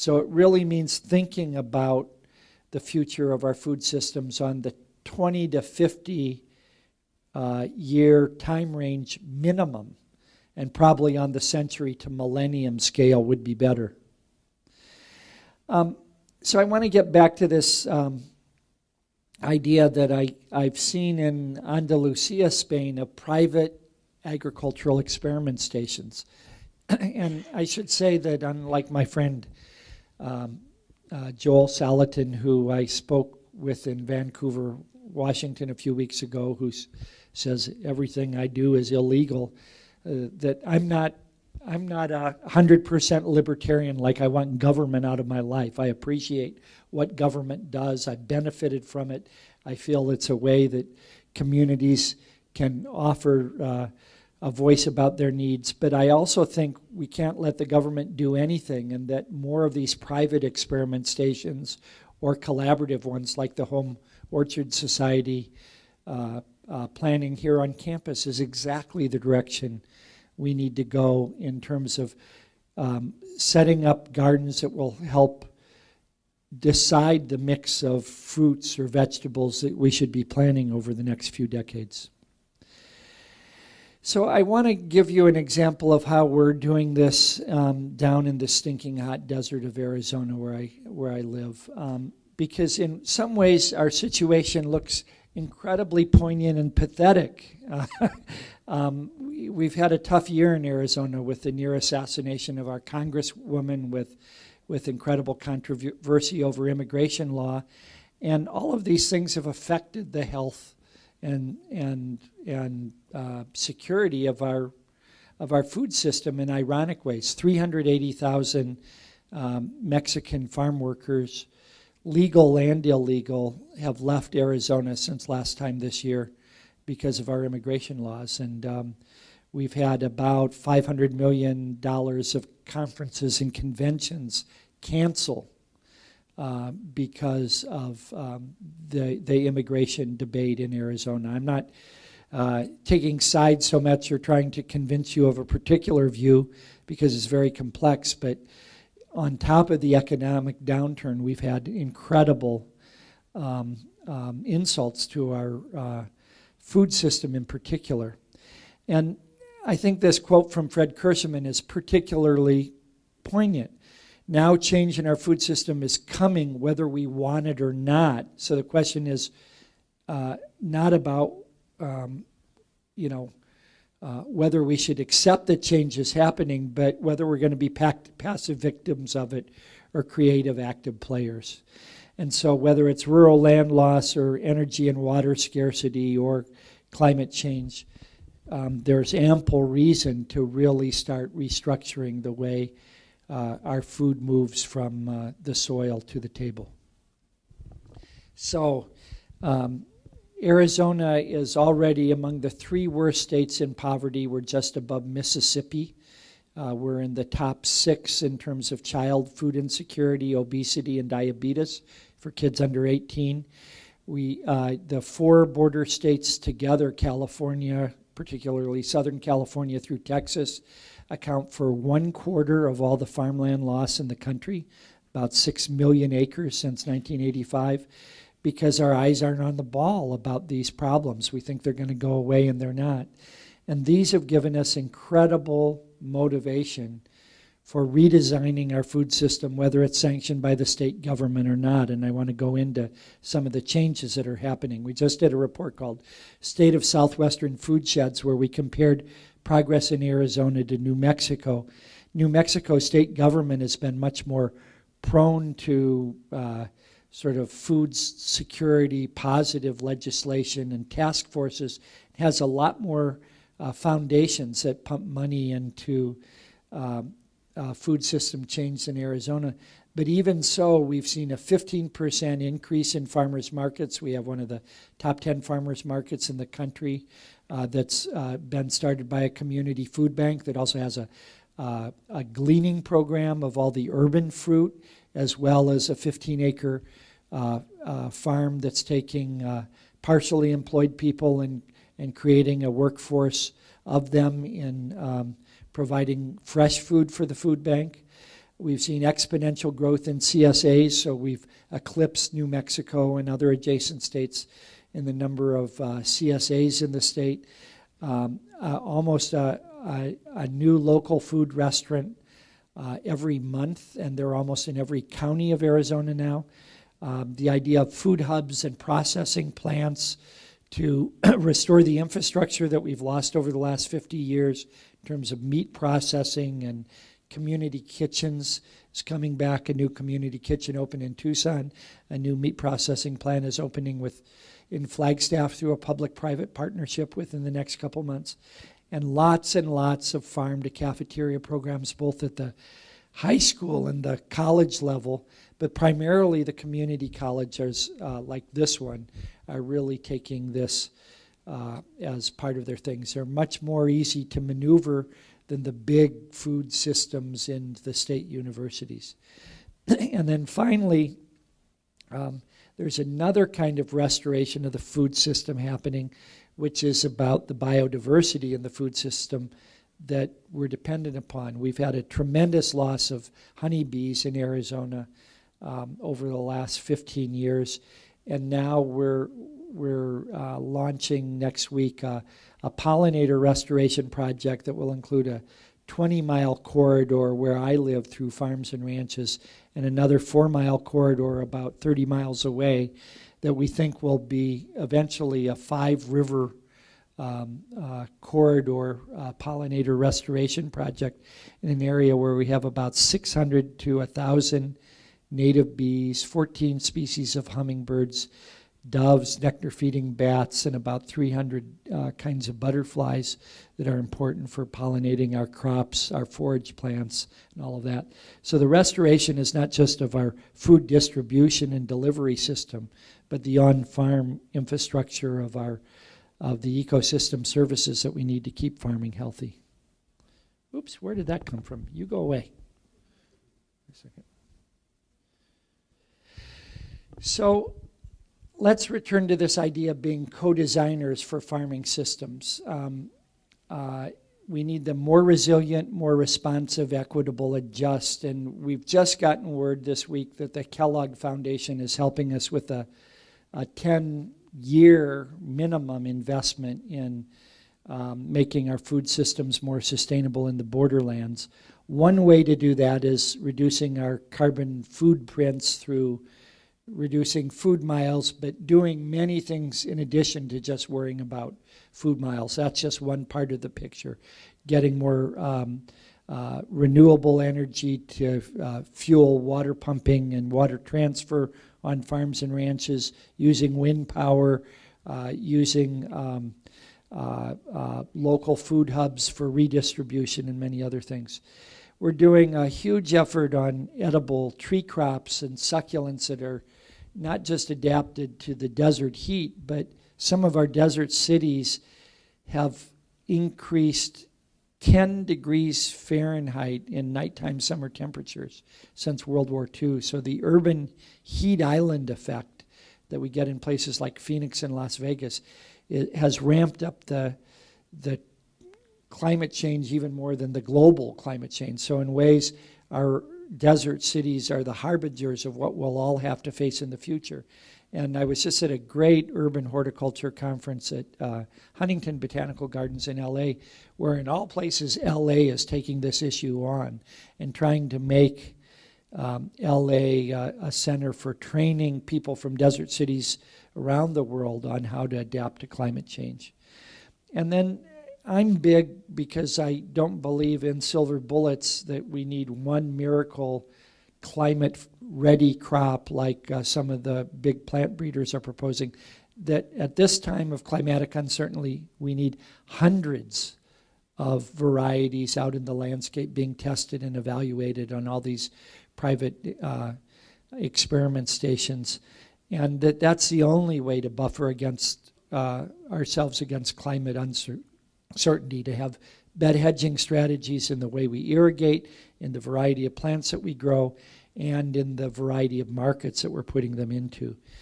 So it really means thinking about the future of our food systems on the 20 to 50 year time range minimum, and probably on the century to millennium scale would be better. So I want to get back to this idea that I've seen in Andalusia, Spain, of private agricultural experiment stations. And I should say that, unlike my friend Joel Salatin, who I spoke with in Vancouver, Washington a few weeks ago, who says everything I do is illegal, that I'm not 100% libertarian, like I want government out of my life. I appreciate what government does. I've benefited from it. I feel it's a way that communities can offer a voice about their needs. But I also think we can't let the government do anything, and that more of these private experiment stations or collaborative ones like the Home Orchard Society planning here on campus is exactly the direction we need to go in terms of setting up gardens that will help decide the mix of fruits or vegetables that we should be planting over the next few decades. So I want to give you an example of how we're doing this down in the stinking hot desert of Arizona where I live. Because in some ways our situation looks incredibly poignant and pathetic. We've had a tough year in Arizona with the near assassination of our congresswoman, with incredible controversy over immigration law, and all of these things have affected the health and security of our food system in ironic ways. 380,000 Mexican farm workers, legal and illegal, have left Arizona since last time this year because of our immigration laws. And we've had about $500 million of conferences and conventions cancel because of the immigration debate in Arizona. I'm not taking sides so much or trying to convince you of a particular view because it's very complex, but on top of the economic downturn, we've had incredible insults to our food system in particular. And I think this quote from Fred Kerseman is particularly poignant. Now change in our food system is coming whether we want it or not. So the question is not about whether we should accept that change is happening, but whether we're going to be passive victims of it or creative, active players. And so whether it's rural land loss or energy and water scarcity or climate change, there's ample reason to really start restructuring the way our food moves from the soil to the table. So Arizona is already among the 3 worst states in poverty. We're just above Mississippi. We're in the top 6 in terms of child food insecurity, obesity, and diabetes for kids under 18. The 4 border states together, California, particularly Southern California through Texas, account for 1/4 of all the farmland loss in the country, about 6 million acres since 1985. Because our eyes aren't on the ball about these problems. We think they're going to go away, and they're not. And these have given us incredible motivation for redesigning our food system, whether it's sanctioned by the state government or not. And I want to go into some of the changes that are happening. We just did a report called State of Southwestern Food Sheds, where we compared progress in Arizona to New Mexico. New Mexico state government has been much more prone to sort of food security positive legislation and task forces. It has a lot more foundations that pump money into food system change in Arizona. But even so, we've seen a 15% increase in farmers markets. We have one of the top 10 farmers markets in the country that's been started by a community food bank that also has a gleaning program of all the urban fruit, as well as a 15-acre farm that's taking partially employed people and creating a workforce of them in providing fresh food for the food bank. We've seen exponential growth in CSAs, so we've eclipsed New Mexico and other adjacent states in the number of CSAs in the state. Almost a new local food restaurant every month, and they're almost in every county of Arizona now. The idea of food hubs and processing plants to restore the infrastructure that we've lost over the last 50 years in terms of meat processing and community kitchens is coming back. A new community kitchen opened in Tucson. A new meat processing plant is opening in Flagstaff through a public-private partnership within the next couple months. And lots of farm to cafeteria programs, both at the high school and the college level, but primarily the community colleges like this one are really taking this as part of their things. They're much more easy to maneuver than the big food systems in the state universities. And then finally, there's another kind of restoration of the food system happening, which is about the biodiversity in the food system that we're dependent upon. We've had a tremendous loss of honeybees in Arizona over the last 15 years, and now we're launching next week a pollinator restoration project that will include a 20-mile corridor where I live through farms and ranches, and another 4-mile corridor about 30 miles away that we think will be eventually a 5-river corridor pollinator restoration project in an area where we have about 600 to 1,000 native bees, 14 species of hummingbirds, doves, nectar-feeding bats, and about 300 kinds of butterflies that are important for pollinating our crops, our forage plants, and all of that. So the restoration is not just of our food distribution and delivery system, but the on-farm infrastructure of the ecosystem services that we need to keep farming healthy. Oops, where did that come from? You go away. A second. So let's return to this idea of being co-designers for farming systems. We need them more resilient, more responsive, equitable, and just. And we've just gotten word this week that the Kellogg Foundation is helping us with a 10-year minimum investment in making our food systems more sustainable in the borderlands. One way to do that is reducing our carbon footprints through reducing food miles, but doing many things in addition to just worrying about food miles. That's just one part of the picture. Getting more renewable energy to fuel water pumping and water transfer on farms and ranches, using wind power, using local food hubs for redistribution and many other things. We're doing a huge effort on edible tree crops and succulents that are not just adapted to the desert heat, but some of our desert cities have increased 10 degrees Fahrenheit in nighttime summer temperatures since World War II. So the urban heat island effect that we get in places like Phoenix and Las Vegas, it has ramped up the climate change even more than the global climate change. So in ways, our desert cities are the harbingers of what we'll all have to face in the future. And I was just at a great urban horticulture conference at Huntington Botanical Gardens in LA, where in all places LA is taking this issue on and trying to make LA a center for training people from desert cities around the world on how to adapt to climate change. And then I'm big because I don't believe in silver bullets, that we need one miracle climate-ready crop like some of the big plant breeders are proposing. That at this time of climatic uncertainty, we need hundreds of varieties out in the landscape being tested and evaluated on all these private experiment stations. And that's the only way to buffer against ourselves against climate uncertainty, to have bed hedging strategies in the way we irrigate, in the variety of plants that we grow, and in the variety of markets that we're putting them into.